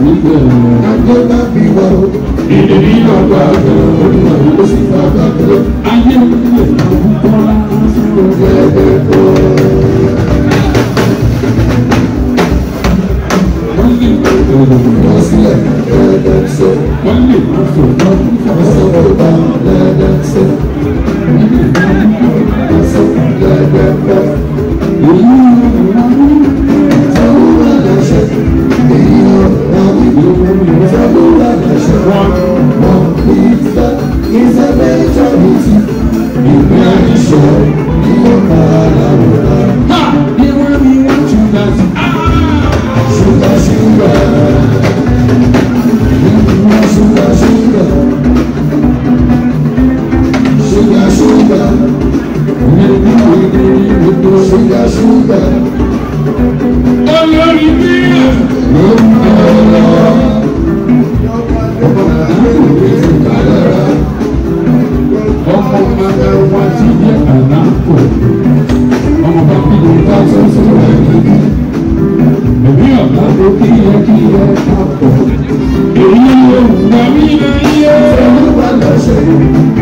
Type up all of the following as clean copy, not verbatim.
Àjọba bí wà ó. Ìdílé náà wà olúwa ló sì bá bá tó. Ayé ìwé àwọn kọ́lá sọ̀rọ̀ gẹ́gẹ́ tó. Wọ́n lè wọ́n sílẹ̀ gẹ́gẹ́ sọ. Wọ́n lè wọ́n sọ wọ́n sọ tó bá gẹ́gẹ́ sọ. Wọ́n sọ gẹ́gẹ́ bọ́. Èyí ni wọ́n mú. Sọ́wọ́n wà lẹ́sẹ̀. Èyí ni wọ́n mú. Sọ́wọ́n wà lẹ́sẹ̀. Wọ́n kì í fẹ́. Ìfẹ́ mẹ́jọ ní ti. Ìgbé àìṣọ́ ní ọ̀pá àlàwòrán. Ha! Bí wọ́n ní wọ́n tún dá sí. Sugar, sugar. Sugar, sugar. Sugar, sugar. Sugar, sugar. Olórí bí ọmọ bàbá wa ti yẹ àlàkò ọmọ bàbá mi ta sọ́sọ́ rẹ̀ níbi èmi ọ̀gá ló kí ẹ kápọ̀ èyí yóò wà mí láyé olúwa lọ́sẹ̀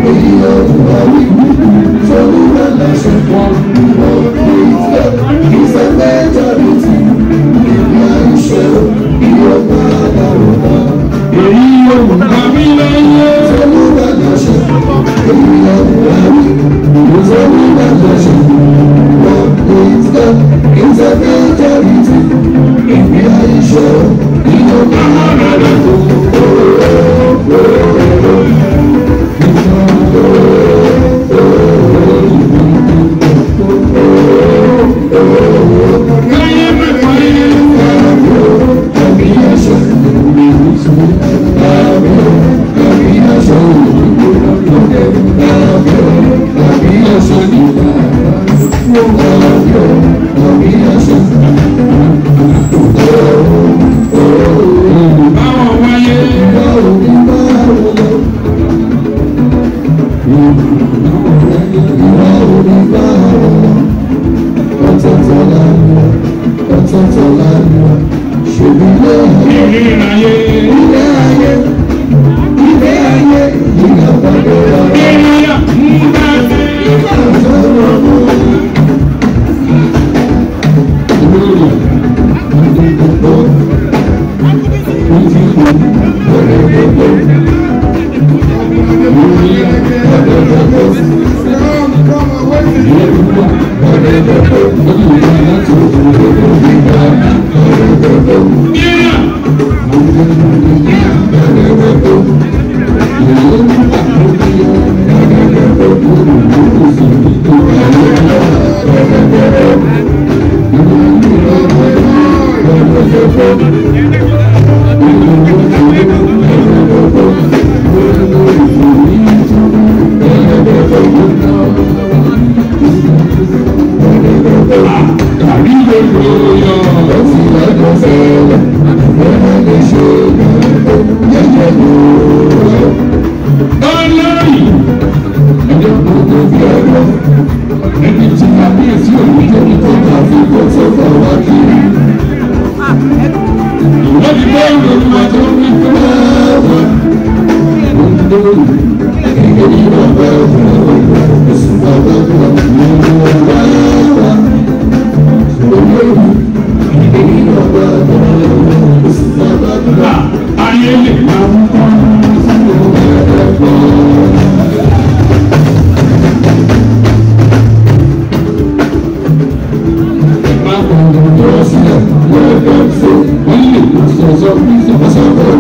èyí yóò wà mí olúwa lọ́sẹ̀ wọn kì í fẹ́ ìfẹ́ mẹ́jọ ní ti ìgbé àìṣe ìyọ̀gbà àdàrúdà èyí yóò wà mí láyé olúwa lọ́sẹ̀ èyí yóò wà mí olúwa lọ́sẹ̀ wọn kì í fẹ́ ìfẹ́ mẹ́jọ ní ti ìgbé àìṣe ìyọ̀gbà àdàrúdà. Please,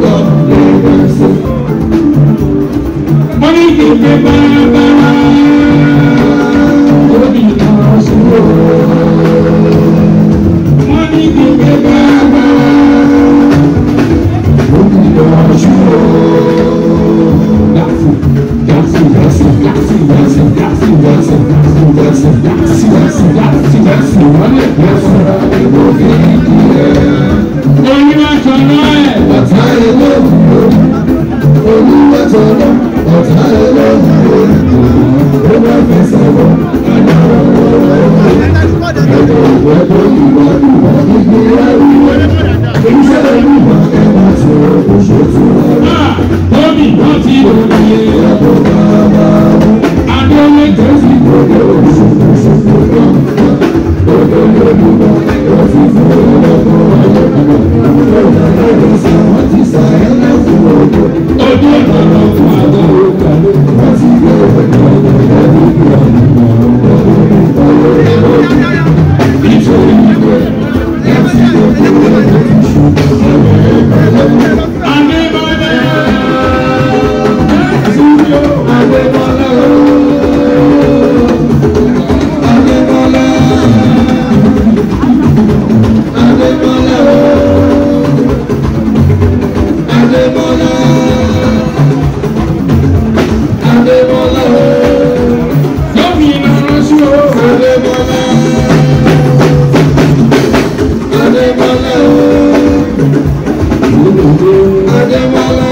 Adébọ́lá.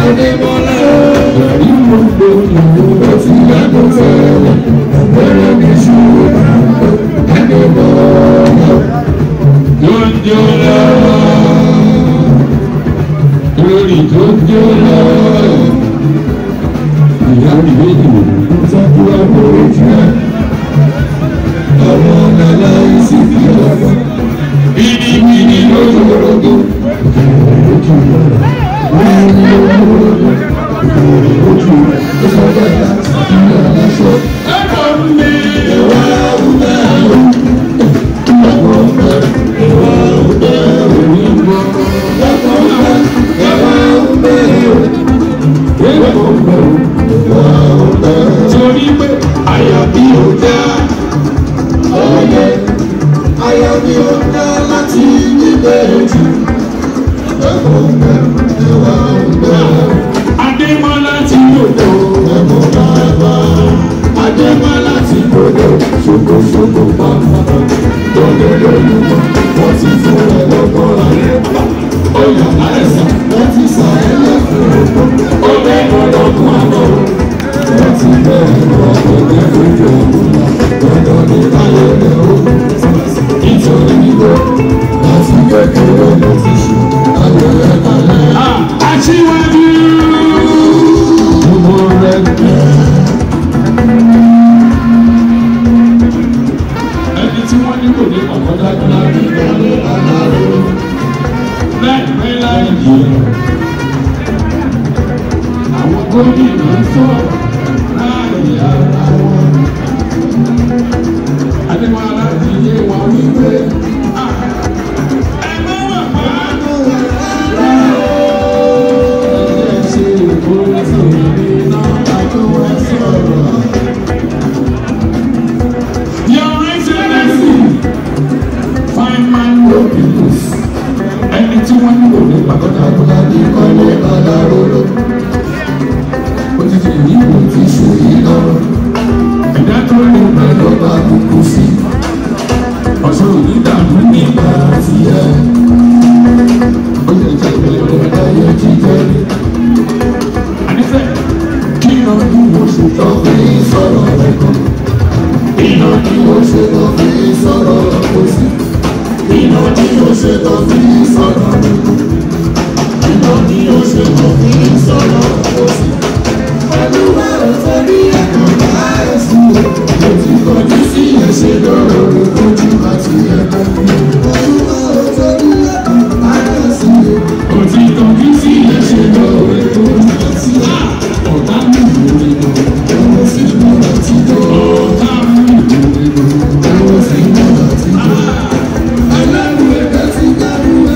Adébọ́lá. Ìwọ gbòòrò ó ti yàgò fẹ́lẹ̀. Bẹ̀rẹ̀ ní ṣùgbọ́n Adébọ́lá. Jọjọlá. Lórí jọjọlá. Ìyá mi méjì ń tọ́jú àbúrò jẹ́. Ọmọ nàlá ìsì fi ọmọ. Bìnnìbìnnì lójúorogo. Ojú rẹ̀. Wọ́n ní lójúorogo. Ojú rẹ̀. Ó sọ bẹ́ẹ̀ láti fi aláṣọ. Ẹ̀kọ́ mi. Ìwà ọ̀bẹ o. Ìwà ọ̀bẹ. Ìwà ọ̀bẹ o. Ìwà ọ̀bẹ. Ìwà ọ̀bẹ o. Ìwà ọ̀bẹ o. Ìwà ọ̀bẹ. Torí pé àyà bí ó dá. Ọ̀yẹ́. Àyà bí ó dá láti níbẹ̀ẹ́jì. Ìwà ọ̀bẹ. Ìwà ọ̀bẹ o. Adémọ́lá ti lòdò. Ẹ̀mọ́ bàbá. Adémọ́lá ti lòdò. Ṣokoṣoko pàápàá. Lọ́dọ̀ lọ́lùmọ̀. Wọ́n ti fún ẹ lọ́gbọ́n ayé. Ó yà láìsàn. Wọ́n ti sà ẹ́ lẹ́kùn òkú. Ó bẹ́ẹ̀ lọ́dọ̀kùn àná. Wọ́n ti bẹ̀rẹ̀ lọ́kọ̀ lẹ́kọ̀ọ́ òkúta. Lọ́dọ̀ ní káyọ̀ lẹ́ o. Nítorí nígbà láti kékeré ló ti ṣù. Ayẹyẹ kalẹ̀. Aṣíwájú. Gbogbo rẹ̀ gbẹ̀. Ẹni tí wọ́n nílò ní ọ̀kọ́dá láti ìgbàlẹ̀ aláró. Láìpẹ́ láì yìí. Àwọn gómìnà sọ̀rọ̀ láàrin ara wọn. Adémọ́lá ti yé wa wípé ẹgbẹ́ wà pa ẹgbẹ́ ṣe ìkórè sórí náà àjọ wa sọ̀rọ̀. Your Excellency, fine man no be loose. Ẹni tí wọ́n nílò ní pàtàkì ní kọ́lé aláróró. Òtítì ìyíwò ti ṣù yìí lọ. Ẹ̀dá tó ní pẹ̀lú ọba kúkú sí. Ọ̀ṣun òní dààmú nígbà tí ẹ. Ó lè jẹ́ ìbẹ̀rẹ̀ ọ̀dà yẹn jíjẹ́ ní. Ànífẹ́ kí iná ní oṣù tó fi sọ̀rọ̀ rẹ̀ kan. Iná ní oṣù tó fi sọ̀rọ̀ rẹ̀ kò sí. Iná ní oṣù tó fi sọ̀rọ̀ rẹ̀ kan. Iná ní oṣù tó fi sọ̀rọ̀ rẹ̀ kò sí. Pẹ̀lú ẹ̀rọ tó ní ẹ̀kọ́ láàyè sí i. Mo ti kọjú sí ẹ̀ṣẹ̀ lọ́rọ̀ rẹ̀ lójú àti ẹ̀kọ́. Pẹ̀lú ẹ̀rọ tó ní ẹ̀kọ́ láàyè sí i. Mo ti kọjú sí ẹ̀ṣẹ̀ lọ́rọ̀ rẹ̀ lójú àti ẹ̀kọ́. Ọ̀tá mi ìlú nínú. Ẹ̀rọ sí ìmọ̀ràn ti dọ̀. Ọ̀tá mi ìlú nínú. Ẹ̀rọ sí ìmọ̀ràn ti dọ̀. Ẹlẹ́rù ẹ̀kẹ́ ti dárú ẹ̀.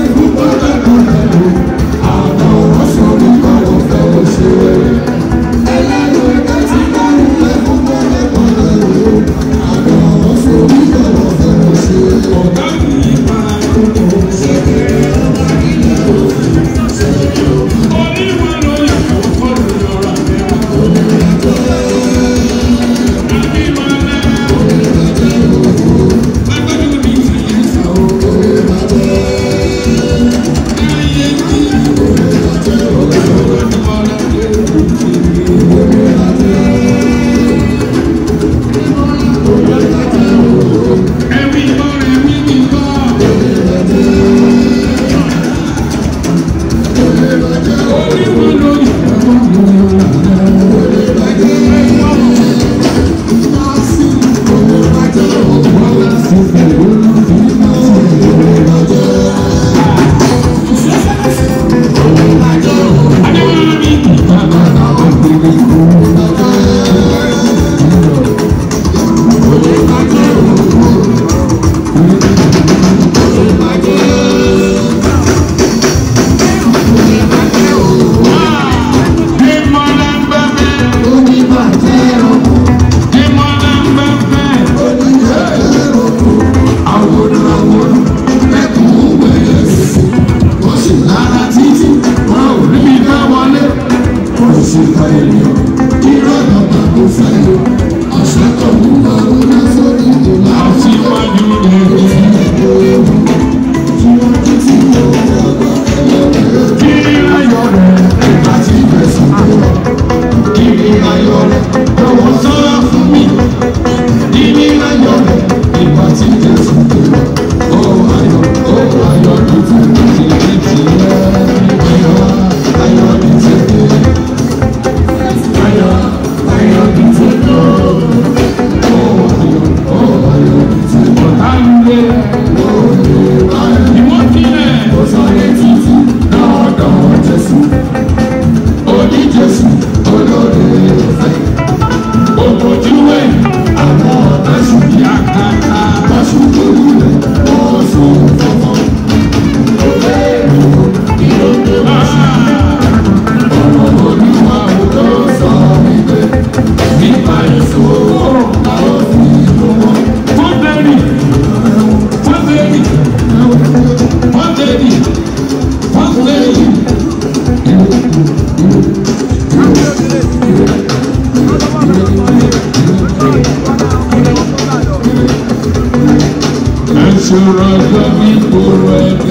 Thank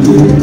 you.